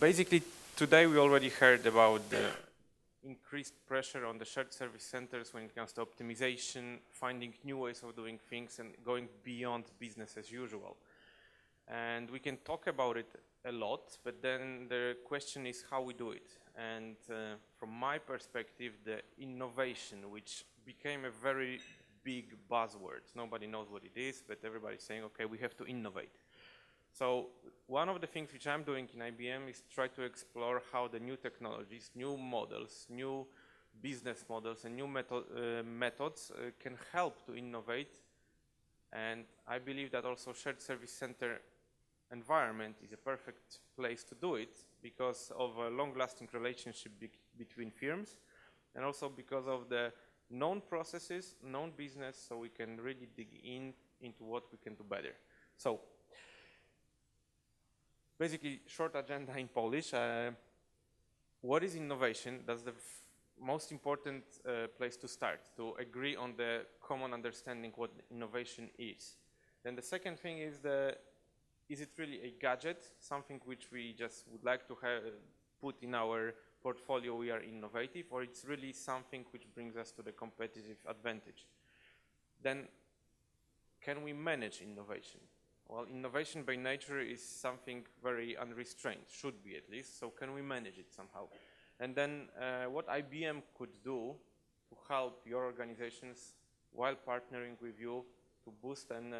Basically, today we already heard about the increased pressure on the shared service centers when it comes to optimization, finding new ways of doing things, and going beyond business as usual. And we can talk about it a lot, but then the question is how we do it. And from my perspective, the innovation, which became a very big buzzword. Nobody knows what it is, but everybody's saying, okay, we have to innovate. So one of the things which I'm doing in IBM is try to explore how the new technologies, new models, new business models, and new methods can help to innovate. And I believe that also shared service center environment is a perfect place to do it because of a long-lasting relationship between firms, and also because of the known processes, known business, so we can really dig into what we can do better. So basically, short agenda in Polish. What is innovation? That's the most important place to start, to agree on the common understanding what innovation is. Then the second thing is is it really a gadget, something which we just would like to have put in our portfolio, we are innovative, or it's really something which brings us to the competitive advantage? Then, can we manage innovation? Well, innovation by nature is something very unrestrained, should be at least, so can we manage it somehow? And then what IBM could do to help your organizations while partnering with you to boost and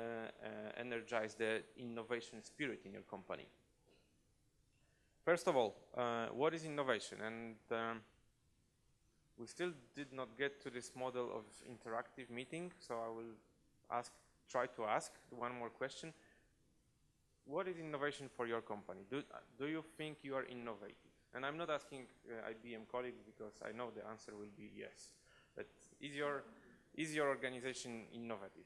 energize the innovation spirit in your company. First of all, what is innovation? And we still did not get to this model of interactive meeting, so I will try to ask one more question. What is innovation for your company? Do you think you are innovative? And I'm not asking IBM colleagues because I know the answer will be yes. But is your organization innovative?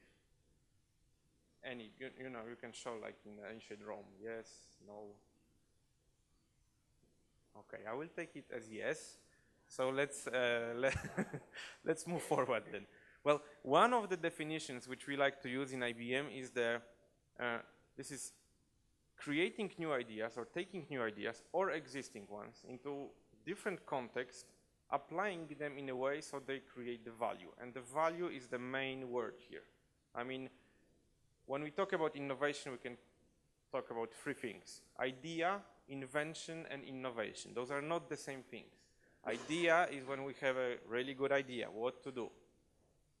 Any, you know, you can show like in ancient Rome, yes, no. Okay, I will take it as yes. So let's move forward then. Well, one of the definitions which we like to use in IBM is this is creating new ideas or taking new ideas or existing ones into different contexts, applying them in a way so they create the value. And the value is the main word here. I mean, when we talk about innovation, we can talk about three things: idea, invention, and innovation. Those are not the same things. Idea is when we have a really good idea, what to do.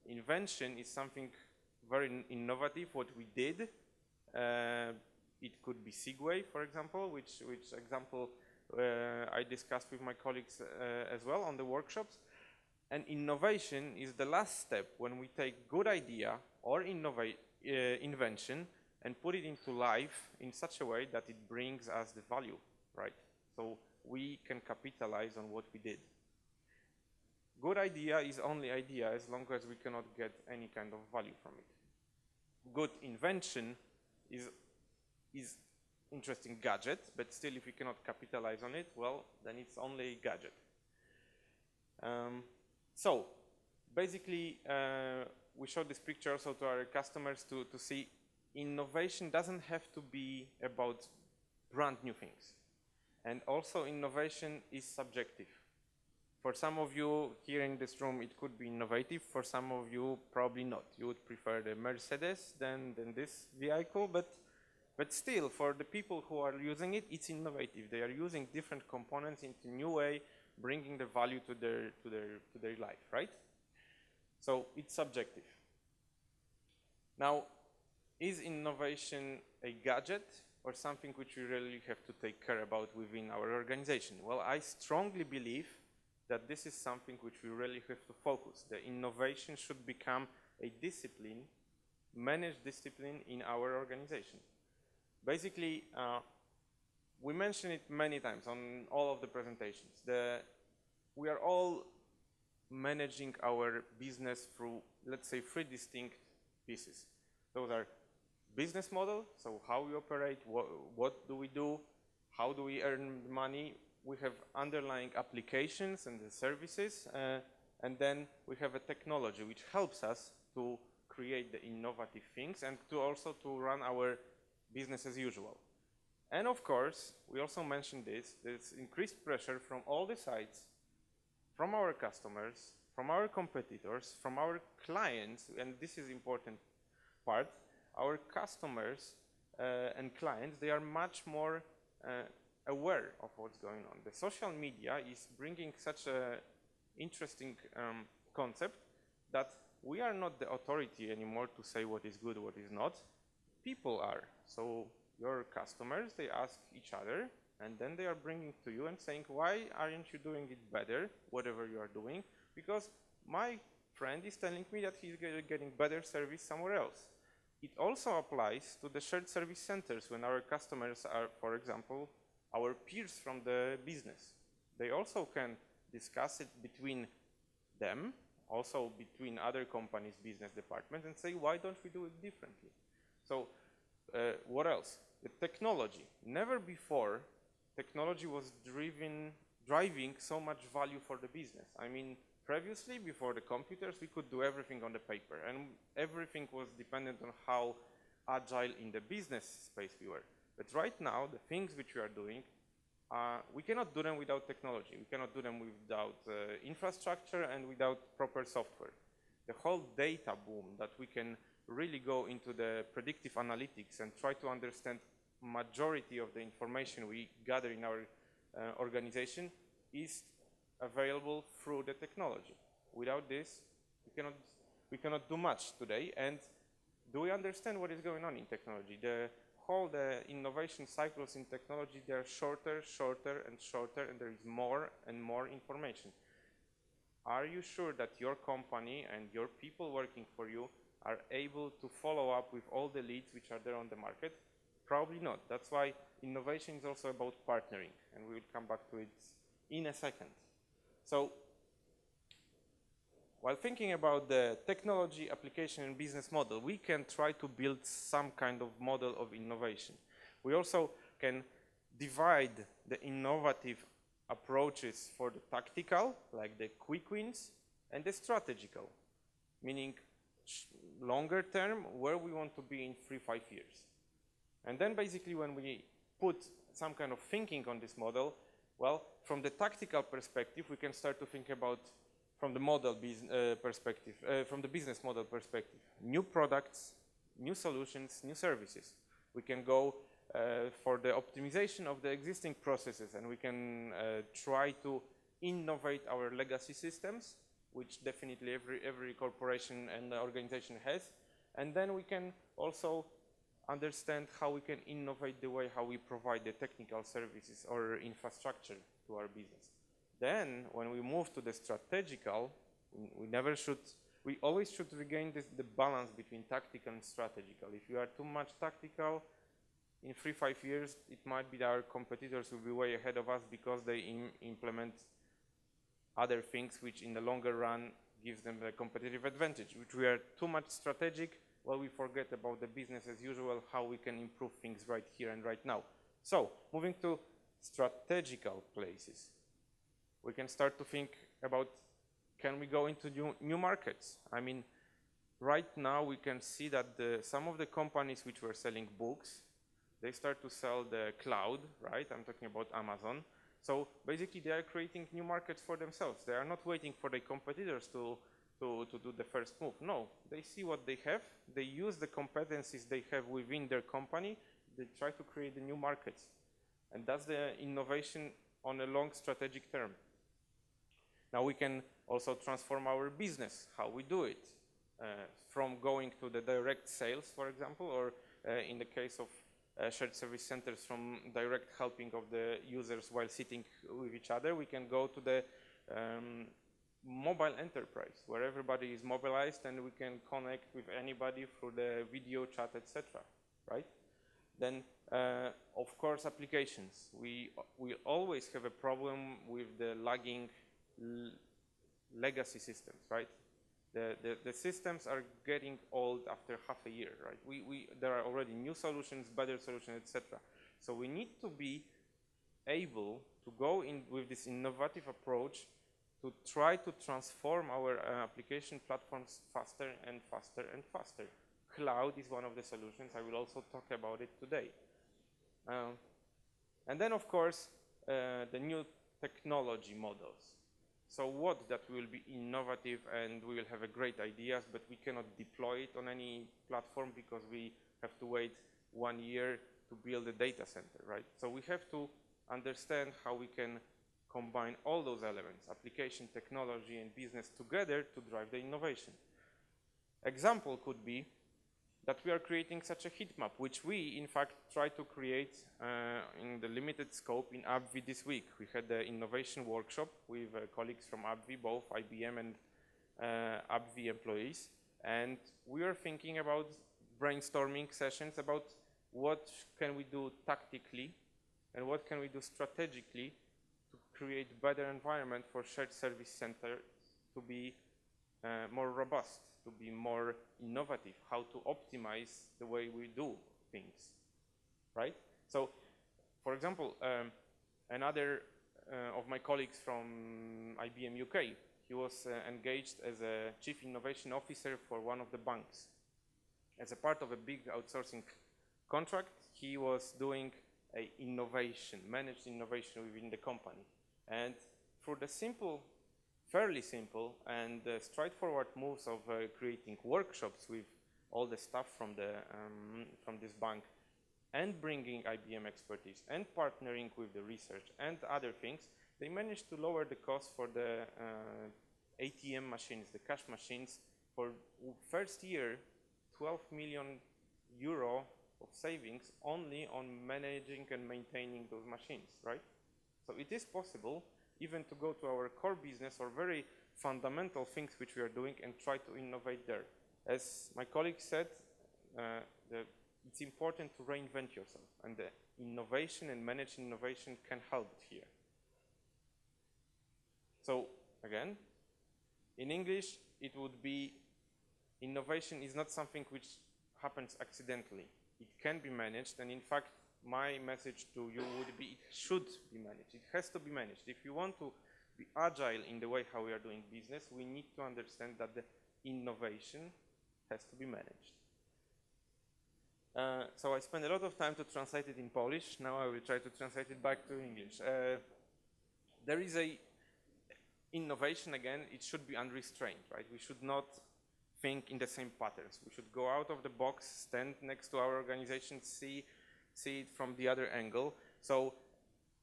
Invention is something very innovative, what we did. It could be Segway, for example, which example I discussed with my colleagues as well on the workshops. And innovation is the last step when we take good idea or invention and put it into life in such a way that it brings us the value, right? So we can capitalize on what we did. Good idea is only idea as long as we cannot get any kind of value from it. Good invention is interesting gadget, but still if we cannot capitalize on it, well, then it's only a gadget. So basically, we showed this picture also to our customers to see innovation doesn't have to be about brand new things. And also innovation is subjective. For some of you here in this room, it could be innovative. For some of you, probably not. You would prefer the Mercedes than this vehicle, but still, for the people who are using it, it's innovative. They are using different components in a new way, bringing the value to their life, right? So it's subjective. Now, is innovation a gadget or something which we really have to take care about within our organization? Well, I strongly believe that this is something which we really have to focus. The innovation should become a discipline, managed discipline in our organization. Basically, we mentioned it many times on all of the presentations. We are all managing our business through, let's say, three distinct pieces. Those are business model, so how we operate, what do we do, how do we earn money. We have underlying applications and the services, and then we have a technology which helps us to create the innovative things and to also to run our business as usual. And of course, we also mentioned this, there's increased pressure from all the sides, from our customers, from our competitors, from our clients, and this is important part, our customers and clients, they are much more aware of what's going on. The social media is bringing such a interesting concept that we are not the authority anymore to say what is good, what is not. People are. So your customers, they ask each other, and then they are bringing to you and saying, why aren't you doing it better, whatever you are doing? Because my friend is telling me that he's getting better service somewhere else. It also applies to the shared service centers when our customers are, for example, our peers from the business. They also can discuss it between them, also between other companies' business departments, and say, why don't we do it differently? So what else? The technology. Never before technology was driving so much value for the business. I mean, previously, before the computers, we could do everything on the paper, and everything was dependent on how agile in the business space we were. But right now, the things which we are doing, we cannot do them without technology. We cannot do them without infrastructure and without proper software. The whole data boom that we can really go into the predictive analytics and try to understand majority of the information we gather in our organization is available through the technology. Without this, we cannot do much today. And do we understand what is going on in technology? The innovation cycles in technology, they are shorter, and there is more and more information. Are you sure that your company and your people working for you are able to follow up with all the leads which are there on the market? Probably not. That's why innovation is also about partnering, and we will come back to it in a second. So, while thinking about the technology, application, and business model, we can try to build some kind of model of innovation. We also can divide the innovative approaches for the tactical, like the quick wins, and the strategical, meaning longer term, where we want to be in 3-5 years. And then basically when we put some kind of thinking on this model, well, from the tactical perspective, we can start to think about from the model perspective, from the business model perspective, new products, new solutions, new services. We can go for the optimization of the existing processes, and we can try to innovate our legacy systems, which definitely every corporation and organization has. And then we can also understand how we can innovate the way how we provide the technical services or infrastructure to our business. Then, when we move to the strategical, we always should regain the balance between tactical and strategical. If you are too much tactical, in 3-5 years, it might be that our competitors will be way ahead of us because they implement other things which in the longer run gives them a competitive advantage. If we are too much strategic, well, we forget about the business as usual, how we can improve things right here and right now. So, moving to strategical places, we can start to think about, can we go into new markets? I mean, right now we can see that some of the companies which were selling books, they start to sell the cloud, right? I'm talking about Amazon. So basically they are creating new markets for themselves. They are not waiting for their competitors to do the first move. No, they see what they have, they use the competencies they have within their company, they try to create the new markets. And that's the innovation on a long strategic term. Now we can also transform our business, how we do it, from going to the direct sales, for example, or in the case of shared service centers, from direct helping of the users while sitting with each other. We can go to the mobile enterprise, where everybody is mobilized and we can connect with anybody through the video chat, etc. Right? Then, of course, applications. We always have a problem with the lagging legacy systems, right? The systems are getting old after half a year, right? There are already new solutions, better solutions, etc. So we need to be able to go in with this innovative approach to try to transform our application platforms faster and faster and faster. Cloud is one of the solutions. I will also talk about it today. And then, of course, the new technology models. So what that will be innovative and we will have a great ideas, but we cannot deploy it on any platform because we have to wait 1 year to build a data center, right? So we have to understand how we can combine all those elements, application, technology, and business together to drive the innovation. Example could be that we are creating such a heat map, which we, in fact, try to create in the limited scope in AbbVie this week. We had the innovation workshop with colleagues from AbbVie, both IBM and AbbVie employees, and we are thinking about brainstorming sessions about what can we do tactically and what can we do strategically to create better environment for shared service centers to be more robust, to be more innovative, how to optimize the way we do things, right? So, for example, another of my colleagues from IBM UK, he was engaged as a chief innovation officer for one of the banks. As a part of a big outsourcing contract, he was doing a innovation, managed innovation within the company. And through the fairly simple and straightforward moves of creating workshops with all the staff from this bank and bringing IBM expertise and partnering with the research and other things, they managed to lower the cost for the ATM machines, the cash machines, for first year, 12 million euro of savings only on managing and maintaining those machines, right? So it is possible even to go to our core business or very fundamental things which we are doing and try to innovate there. As my colleague said, it's important to reinvent yourself, and the innovation and managed innovation can help here. So again, in English, it would be innovation is not something which happens accidentally. It can be managed, and in fact, my message to you would be it should be managed. It has to be managed. If you want to be agile in the way how we are doing business, we need to understand that the innovation has to be managed. So I spent a lot of time to translate it in Polish. Now I will try to translate it back to English. There is a innovation, again, it should be unrestrained, right? We should not think in the same patterns. We should go out of the box, stand next to our organization, see it from the other angle. So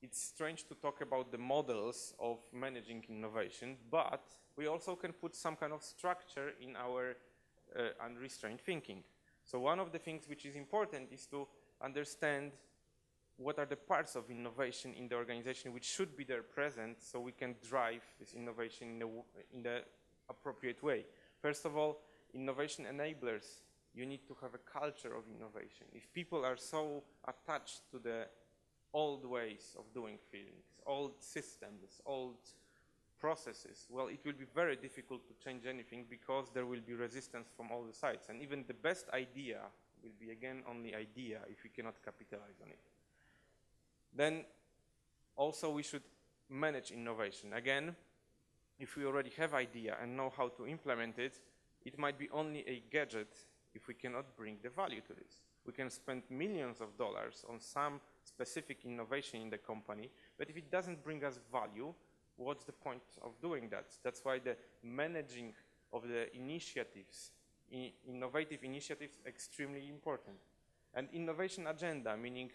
it's strange to talk about the models of managing innovation, but we also can put some kind of structure in our unrestrained thinking. So one of the things which is important is to understand what are the parts of innovation in the organization which should be there present so we can drive this innovation in the appropriate way. First of all, innovation enablers. You need to have a culture of innovation. If people are so attached to the old ways of doing things, old systems, old processes, well, it will be very difficult to change anything because there will be resistance from all the sides. And even the best idea will be, again, only idea if we cannot capitalize on it. Then also we should manage innovation. Again, if we already have idea and know how to implement it, it might be only a gadget if we cannot bring the value to this. We can spend millions of dollars on some specific innovation in the company, but if it doesn't bring us value, what's the point of doing that? That's why the managing of the initiatives, innovative initiatives, extremely important. And innovation agenda, meaning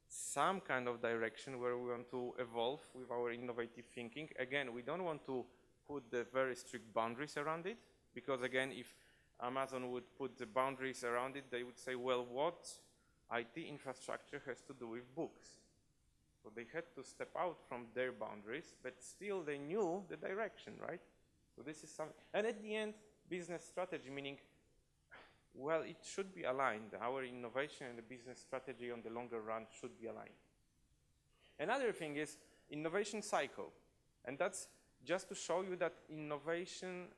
some kind of direction where we want to evolve with our innovative thinking. Again, we don't want to put the very strict boundaries around it, because again, if Amazon would put the boundaries around it, they would say, well, what IT infrastructure has to do with books? So they had to step out from their boundaries, but still they knew the direction, right? So this is something. And at the end, business strategy, meaning, well, it should be aligned. Our innovation and the business strategy on the longer run should be aligned. Another thing is innovation cycle. And that's just to show you that innovation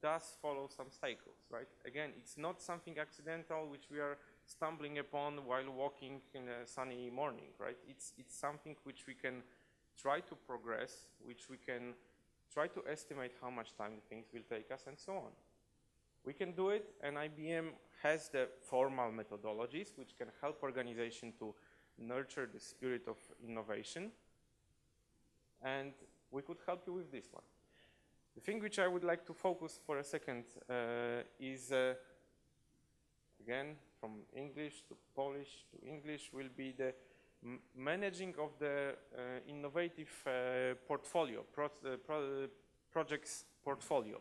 does follow some cycles, right? Again, it's not something accidental which we are stumbling upon while walking in a sunny morning, right? It's something which we can try to progress, which we can try to estimate how much time the things will take us and so on. We can do it, and IBM has the formal methodologies which can help organization to nurture the spirit of innovation. And we could help you with this one. The thing which I would like to focus for a second is, again, from English to Polish to English, will be the managing of the innovative portfolio, projects portfolio.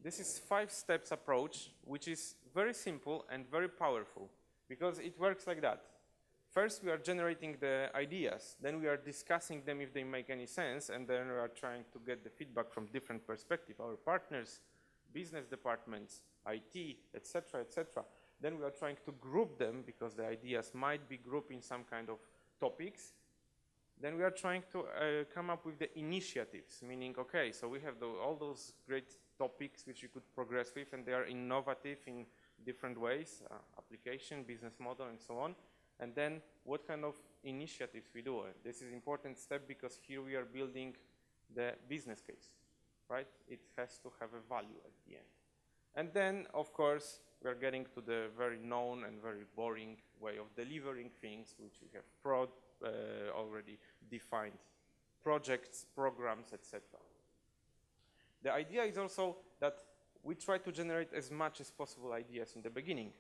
This is 5 steps approach, which is very simple and very powerful, because it works like that. First, we are generating the ideas, then we are discussing them if they make any sense, and then we are trying to get the feedback from different perspectives, our partners, business departments, IT, etc., etc. Then we are trying to group them, because the ideas might be grouped in some kind of topics. Then we are trying to come up with the initiatives, meaning, okay, so we have all those great topics which you could progress with, and they are innovative in different ways, application, business model, and so on. And then what kind of initiatives we do. This is an important step, because here we are building the business case, right? It has to have a value at the end. And then, of course, we are getting to the very known and very boring way of delivering things, which we have already defined projects, programs, etc. The idea is also that we try to generate as much as possible ideas in the beginning.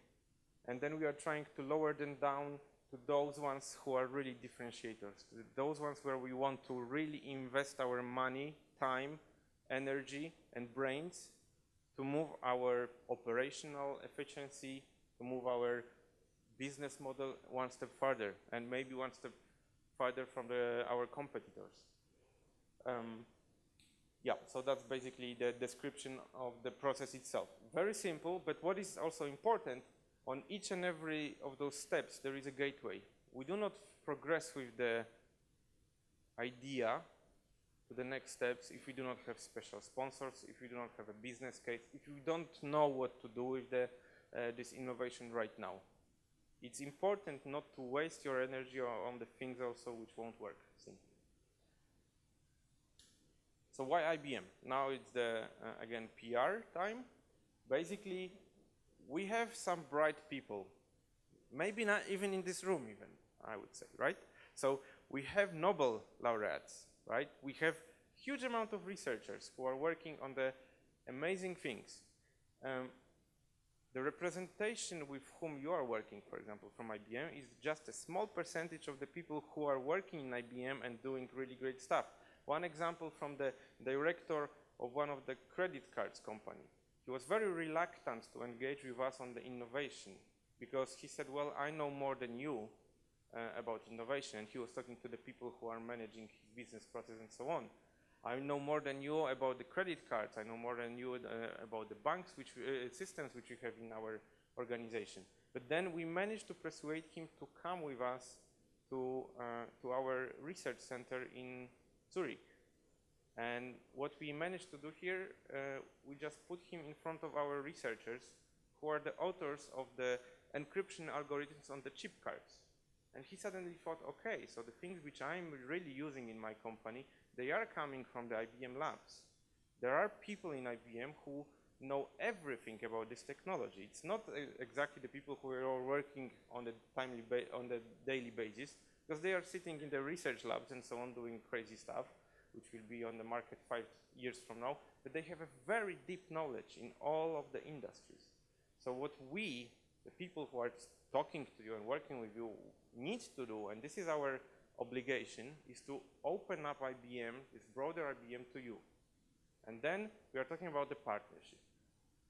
And then we are trying to lower them down to those ones who are really differentiators, to those ones where we want to really invest our money, time, energy, and brains to move our operational efficiency, to move our business model one step further, and maybe one step further from our competitors. Yeah, so that's basically the description of the process itself. Very simple, but what is also important, on each and every of those steps, there is a gateway. We do not progress with the idea to the next steps if we do not have special sponsors, if we do not have a business case, if we don't know what to do with this innovation right now. It's important not to waste your energy on the things also which won't work, simply. So why IBM? Now it's the, again, PR time. Basically, we have some bright people, maybe not even in this room even, I would say, right? So we have Nobel laureates, right? We have huge amount of researchers who are working on the amazing things. The representation with whom you are working, for example, from IBM, is just a small percentage of the people who are working in IBM and doing really great stuff. One example from the director of one of the credit cards company. He was very reluctant to engage with us on the innovation, because he said, well, I know more than you about innovation. And he was talking to the people who are managing his business process and so on. I know more than you about the credit cards. I know more than you about the banks, systems which we have in our organization. But then we managed to persuade him to come with us to our research center in Zurich. And what we managed to do here, we just put him in front of our researchers, who are the authors of the encryption algorithms on the chip cards. And he suddenly thought, okay, so the things which I'm really using in my company, they are coming from the IBM labs. There are people in IBM who know everything about this technology. It's not exactly the people who are working on the daily basis, because they are sitting in the research labs and so on doing crazy stuff, which will be on the market 5 years from now, but they have a very deep knowledge in all of the industries. So what we, the people who are talking to you and working with you, need to do, and this is our obligation, is to open up IBM, this broader IBM, to you. And then we are talking about the partnership.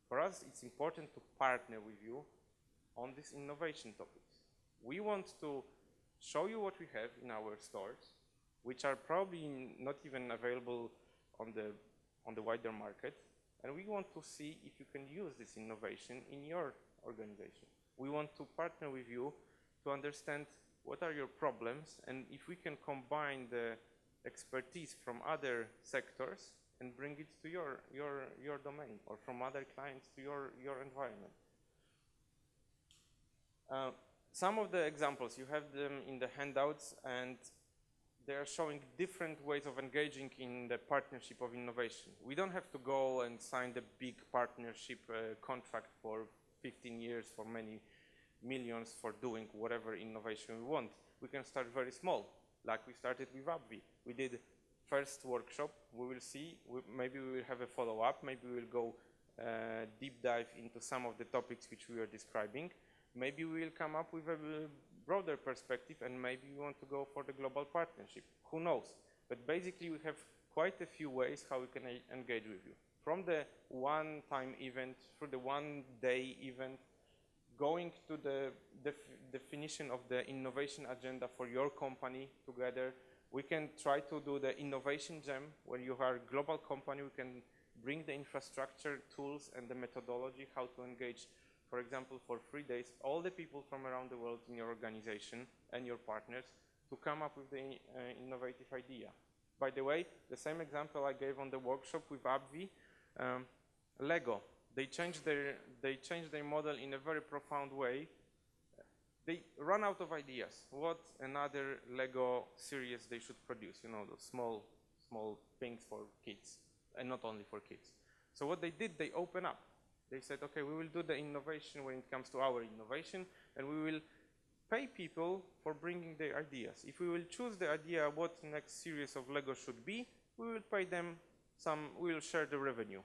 For us, it's important to partner with you on these innovation topics. We want to show you what we have in our stores, which are probably not even available on the wider market. And we want to see if you can use this innovation in your organization. We want to partner with you to understand what are your problems, and if we can combine the expertise from other sectors and bring it to your domain, or from other clients to your environment. Some of the examples, you have them in the handouts, and they are showing different ways of engaging in the partnership of innovation. We don't have to go and sign the big partnership contract for 15 years for many millions for doing whatever innovation we want. we can start very small, like we started with AbbVie. We did first workshop, we will see, maybe we will have a follow-up, maybe we will go deep dive into some of the topics which we are describing. Maybe we will come up with a broader perspective, and maybe we want to go for the global partnership. Who knows? But basically we have quite a few ways how we can engage with you. From the one-time event, through the one-day event, going to the definition of the innovation agenda for your company together. We can try to do the innovation jam, where you are a global company, we can bring the infrastructure, tools, and the methodology, how to engage, for example, for 3 days, all the people from around the world in your organization and your partners to come up with the innovative idea. By the way, the same example I gave on the workshop with AbbVie, Lego. They changed their model in a very profound way. They run out of ideas. What another Lego series they should produce? You know, those small things for kids, and not only for kids. So what they did, they open up. They said, okay, we will do the innovation when it comes to our innovation, and we will pay people for bringing their ideas. If we will choose the idea what the next series of Lego should be, we will pay them we will share the revenue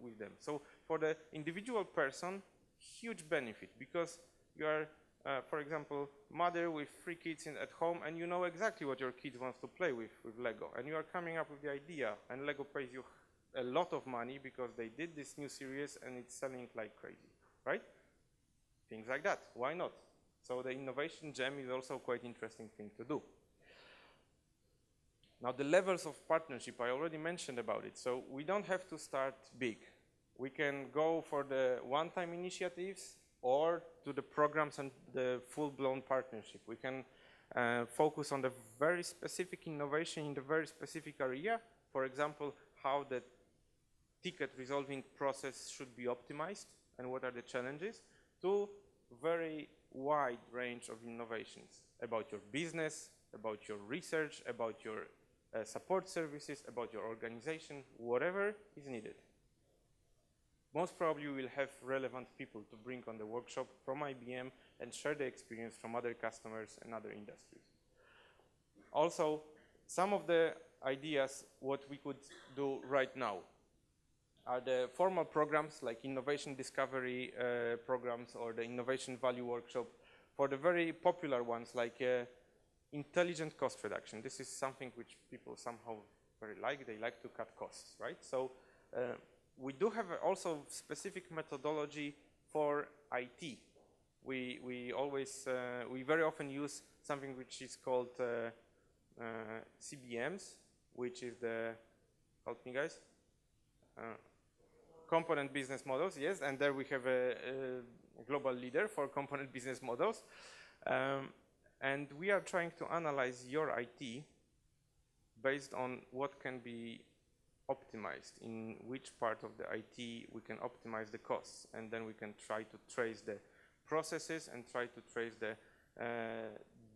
with them. So for the individual person, huge benefit, because you are, for example, mother with 3 kids at home, and you know exactly what your kid wants to play with Lego, and you are coming up with the idea, and Lego pays you a lot of money because they did this new series and it's selling like crazy, right? Things like that. Why not? So the innovation jam is also quite interesting thing to do. Now the levels of partnership, I already mentioned about it. So we don't have to start big. We can go for the one-time initiatives or to the programs and the full-blown partnership. We can focus on the very specific innovation in the very specific area. For example, how the ticket resolving process should be optimized and what are the challenges, to very wide range of innovations about your business, about your research, about your support services, about your organization, whatever is needed. Most probably we will have relevant people to bring on the workshop from IBM and share the experience from other customers and other industries. Also, some of the ideas what we could do right now are the formal programs like innovation discovery programs or the innovation value workshop. For the very popular ones like intelligent cost reduction, this is something which people somehow very like. They like to cut costs, right? So we do have also specific methodology for IT. We very often use something which is called CBMs, which is the, help me guys, component business models, yes, and there we have a global leader for component business models. And we are trying to analyze your IT based on what can be optimized, in which part of the IT we can optimize the costs, and then we can try to trace the processes and try to trace the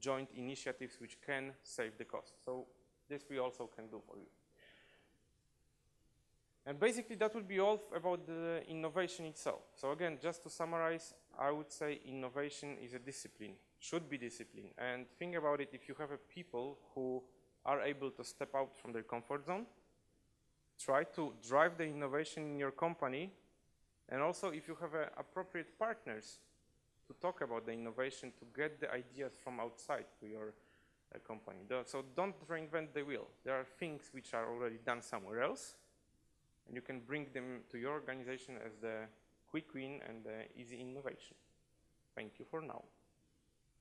joint initiatives which can save the cost. So this we also can do for you. And basically that would be all about the innovation itself. So again, just to summarize, I would say innovation is a discipline, should be discipline. And think about it, if you have a people who are able to step out from their comfort zone, try to drive the innovation in your company, and also if you have appropriate partners to talk about the innovation, to get the ideas from outside to your company. So don't reinvent the wheel. There are things which are already done somewhere else, and you can bring them to your organization as the quick win and the easy innovation. Thank you for now.